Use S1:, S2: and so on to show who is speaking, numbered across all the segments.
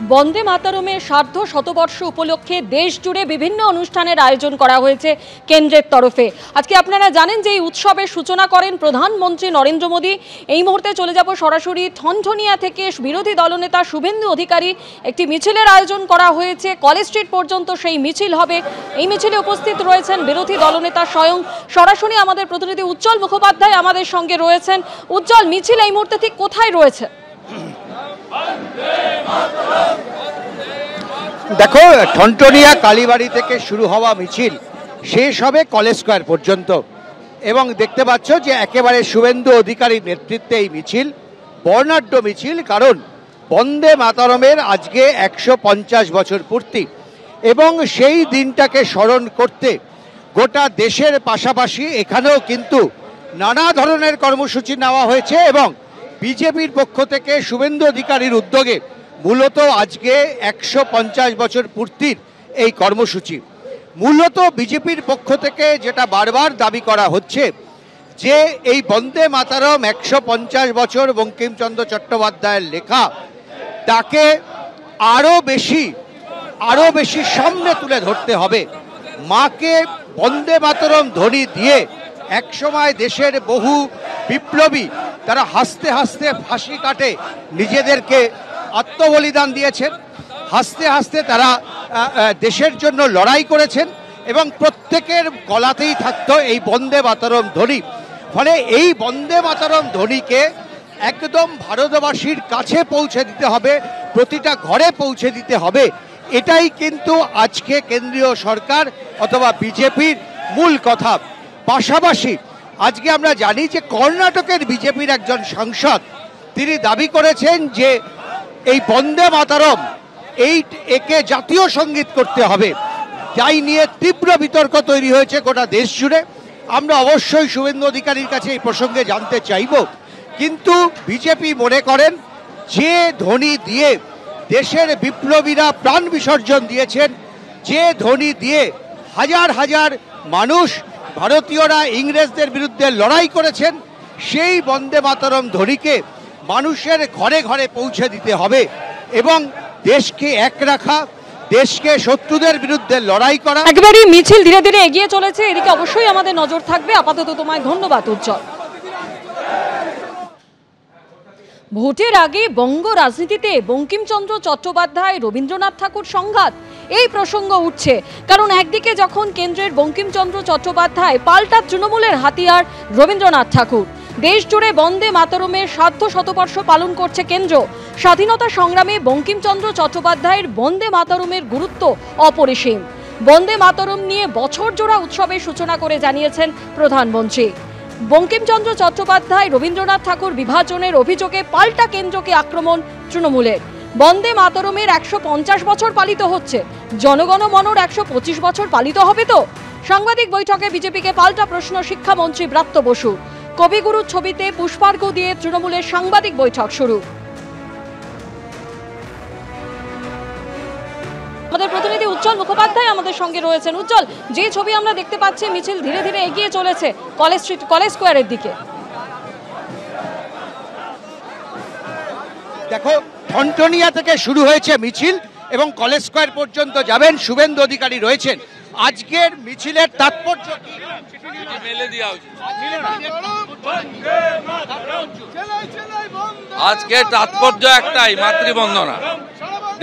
S1: বন্দে মাতরমের সার্ধ শতবর্ষ উপলক্ষে দেশ জুড়ে বিভিন্ন অনুষ্ঠানের আয়োজন করা হয়েছে কেন্দ্রের তরফে। আজকে আপনারা জানেন যে এই উৎসবের সূচনা করেন প্রধানমন্ত্রী নরেন্দ্র মোদী। এই মুহূর্তে চলে যাব সরাসরি ঠনঠনিয়া থেকে বিরোধী দলনেতা শুভেন্দু অধিকারী। একটি মিছিলের আয়োজন করা হয়েছে, কলেজ স্ট্রিট পর্যন্ত সেই মিছিল হবে। এই মিছিলে উপস্থিত রয়েছেন বিরোধী দলনেতা স্বয়ং। সরাসরি আমাদের প্রতিনিধি উজ্জ্বল মুখোপাধ্যায় আমাদের সঙ্গে রয়েছেন। উজ্জ্বল, মিছিল এই মুহূর্তে ঠিক কোথায় রয়েছে?
S2: দেখো, ঠনঠনিয়া কালীবাড়ি থেকে শুরু হওয়া মিছিল শেষ হবে কলেজ স্কোয়ার পর্যন্ত, এবং দেখতে পাচ্ছ যে একেবারে শুভেন্দু অধিকারীর নেতৃত্বে এই মিছিল বর্ণাঢ্য মিছিল। কারণ বন্দে মাতরমের আজকে 150 বছর পূর্তি, এবং সেই দিনটাকে স্মরণ করতে গোটা দেশের পাশাপাশি এখানেও কিন্তু নানা ধরনের কর্মসূচি নেওয়া হয়েছে। এবং বিজেপির পক্ষ থেকে শুভেন্দু অধিকারীর উদ্যোগে মূলত আজকে 150 বছর পূর্তির এই কর্মসূচি। মূলত বিজেপির পক্ষ থেকে যেটা বারবার দাবি করা হচ্ছে যে এই বন্দে মাতরম 150 বছর বঙ্কিমচন্দ্র চট্টোপাধ্যায়ের লেখা, তাকে আরো বেশি সামনে তুলে ধরতে হবে। মাকে বন্দে মাতরম ধ্বনি দিয়ে একসময় দেশের বহু বিপ্লবী তারা হাসতে হাসতে ফাঁসি কাটে নিজেদেরকে আত্মবলিদান দিয়েছেন, হাসতে হাসতে তারা দেশের জন্য লড়াই করেছেন, এবং প্রত্যেকের গলাতেই থাকতো এই বন্দে মাতরম ধ্বনি। ফলে এই বন্দে মাতরম ধ্বনিকে একদম ভারতবাসীর কাছে পৌঁছে দিতে হবে, প্রতিটা ঘরে পৌঁছে দিতে হবে। এটাই কিন্তু আজকে কেন্দ্রীয় সরকার অথবা বিজেপির মূল কথা। পাশাপাশি আজকে আমরা জানি যে কর্ণাটকের বিজেপির একজন সাংসদ তিনি দাবি করেছেন যে এই বন্দে মাতরম একে জাতীয় সঙ্গীত করতে হবে, যাই নিয়ে তীব্র বিতর্ক তৈরি হয়েছে গোটা দেশ জুড়ে। আমরা অবশ্যই শুভেন্দু অধিকারীর কাছে এই প্রসঙ্গে জানতে চাইব, কিন্তু বিজেপি মনে করেন যে ধ্বনি দিয়ে দেশের বিপ্লবীরা প্রাণ বিসর্জন দিয়েছেন, যে ধ্বনি দিয়ে হাজার হাজার মানুষ ভারতীয়রা ইংরেজদের বিরুদ্ধে লড়াই করেছেন, সেই বন্দে মাতরম ধ্বনিকে মানুষের ঘরে ঘরে পৌঁছে দিতে হবে এবং দেশকে এক রাখা, দেশকে শত্রুদের বিরুদ্ধে লড়াই করা।
S1: একেবারেই মিছিল ধীরে ধীরে এগিয়ে চলেছে, এদিকে অবশ্যই আমাদের নজর থাকবে। আপাতত তোমায় ধন্যবাদ উজ্জ্বল। ভোটের আগে বঙ্গ রাজনীতিতে বঙ্কিমচন্দ্র চট্টোপাধ্যায় রবীন্দ্রনাথ ঠাকুর সংঘাত, এই প্রসঙ্গ উঠছে। কারণ একদিকে যখন কেন্দ্রের বঙ্কিমচন্দ্র চট্টোপাধ্যায়, পাল্টা তৃণমূলের হাতিয়ার রবীন্দ্রনাথ ঠাকুর। দেশ জুড়ে বন্দে মাতরমের সার্ধ শতবর্ষ পালন করছে কেন্দ্র। স্বাধীনতা সংগ্রামে বঙ্কিমচন্দ্র চট্টোপাধ্যায়ের বন্দে মাতরমের গুরুত্ব অপরিসীম। বন্দে মাতরম নিয়ে বছর জোড়া উৎসবের সূচনা করে জানিয়েছেন প্রধানমন্ত্রী। বঙ্কিমচন্দ্র চট্টোপাধ্যায় রবীন্দ্রনাথ ঠাকুর বিভাজনের অভিযোগে পাল্টা কেন্দ্রকে আক্রমণ তৃণমূলের। বন্দে মাতরমের 150 বছর পালিত হচ্ছে, জনগণ মনর 125 বছর পালিত হবে তো? সাংবাদিক বৈঠকে বিজেপিকে পাল্টা প্রশ্ন শিক্ষামন্ত্রী ব্রাত্য বসুর। কবিগুরুর ছবিতে পুষ্পার্ঘ্য দিয়ে তৃণমূলের সাংবাদিক বৈঠক শুরু। আমাদের প্রতিনিধি উজ্জ্বল মুখোপাধ্যায় আমাদের সঙ্গে রয়েছেন। উজ্জ্বল, যে ছবি আমরা দেখতে পাচ্ছি, মিছিল ধীরে ধীরে এগিয়ে চলেছে কলেজ স্কোয়ারের দিকে।
S2: দেখো, ঠনঠনিয়া থেকে শুরু হয়েছে মিছিল এবং কলেজ স্কোয়ার পর্যন্ত যাবেন শুভেন্দু অধিকারী রয়েছেন। আজকের মিছিলের তাৎপর্য কি?
S3: আজকের তাৎপর্য একটাই, মাতৃবন্দনা,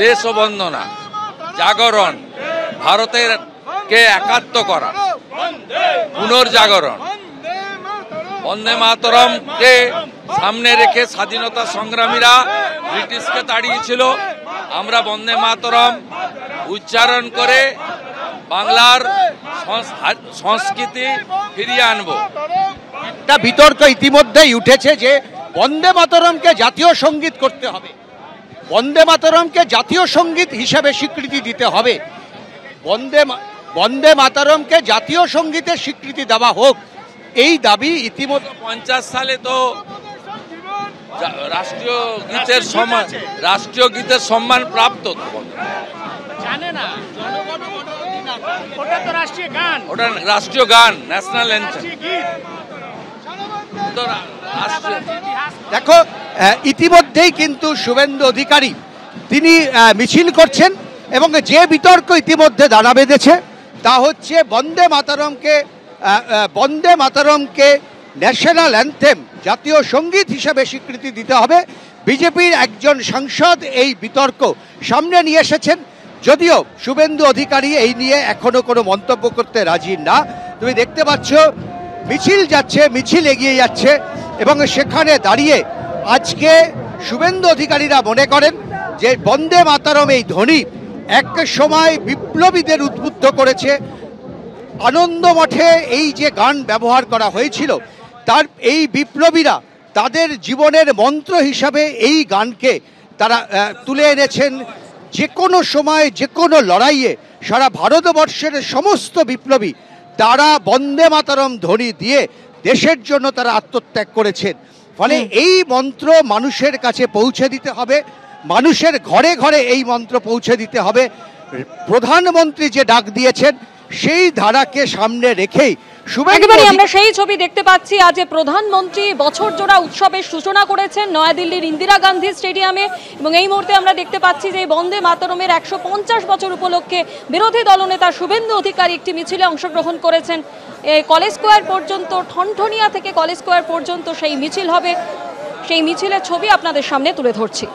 S3: দেশ বন্দনা, জাগরণ, ভারতের কে একাত্ম করা, পুনর্জাগরণ। বন্দে মাতরমকে সামনে রেখে স্বাধীনতা সংগ্রামীরা ব্রিটিশকে তাড়িয়েছিল। আমরা বন্দে মাতরম উচ্চারণ করে বাংলার সংস্কৃতি ফিরিয়ে আনবো।
S2: একটা বিতর্ক ইতিমধ্যেই উঠেছে যে বন্দে মাতরমকে জাতীয় সঙ্গীত করতে হবে, বন্দে মাতরমকে জাতীয় সঙ্গীত হিসেবে স্বীকৃতি দিতে হবে। বন্দে মাতরমকে জাতীয় সঙ্গীতের স্বীকৃতি দেওয়া হোক, এই দাবি ইতিমধ্যে
S3: 50 সালে তো রাষ্ট্রীয় গীতের সম্মান প্রাপ্ত।
S4: জানে না, ওটা তো রাষ্ট্রীয় গান,
S3: ওটা রাষ্ট্রীয় গান, ন্যাশনাল অ্যানথেম।
S2: দেখো, ইতিমধ্যেই কিন্তু শুভেন্দু অধিকারী তিনি মিছিল করছেন এবং যে বিতর্ক ইতিমধ্যে দানা বেঁধেছে তা হচ্ছে বন্দে মাতরমকে ন্যাশনাল অ্যান্থেম, জাতীয় সঙ্গীত হিসেবে স্বীকৃতি দিতে হবে। বিজেপির একজন সাংসদ এই বিতর্ক সামনে নিয়ে এসেছেন, যদিও শুভেন্দু অধিকারী এই নিয়ে এখনো কোনো মন্তব্য করতে রাজি না। তুমি দেখতে পাচ্ছ মিছিল যাচ্ছে, মিছিল এগিয়ে যাচ্ছে এবং সেখানে দাঁড়িয়ে আজকে শুভেন্দু অধিকারীরা মনে করেন যে বন্দে মাতরম এই ধ্বনি এক সময় বিপ্লবীদের উদ্বুদ্ধ করেছে। আনন্দ মঠে এই যে গান ব্যবহার করা হয়েছিল, তার এই বিপ্লবীরা তাদের জীবনের মন্ত্র হিসাবে এই গানকে তারা তুলে এনেছেন। যে কোনো সময় যে কোনো লড়াইয়ে সারা ভারতবর্ষের সমস্ত বিপ্লবী তারা বন্দে মাতরম ধ্বনি দিয়ে দেশের জন্য তারা আত্মত্যাগ করেছেন। ফলে এই মন্ত্র মানুষের কাছে পৌঁছে দিতে হবে, মানুষের ঘরে ঘরে এই মন্ত্র পৌঁছে দিতে হবে। প্রধানমন্ত্রী যে ডাক দিয়েছেন সেই ধারাকে সামনে রেখেই
S1: একেবারে আমরা সেই ছবি দেখতে পাচ্ছি। আজ প্রধানমন্ত্রী বছর জোড়া উৎসবের সূচনা করেছেন নয়াদিল্লির ইন্দিরা গান্ধী স্টেডিয়ামে এবং এই মুহূর্তে আমরা দেখতে পাচ্ছি যে বন্দে মাতরমের 150 বছর উপলক্ষে বিরোধী দলনেতা শুভেন্দু অধিকারী একটি মিছিলে অংশগ্রহণ করেছেন। কলেজ স্কোয়ার পর্যন্ত, ঠনঠনিয়া থেকে কলেজ স্কোয়ার পর্যন্ত সেই মিছিল হবে। সেই মিছিলের ছবি আপনাদের সামনে তুলে ধরছি।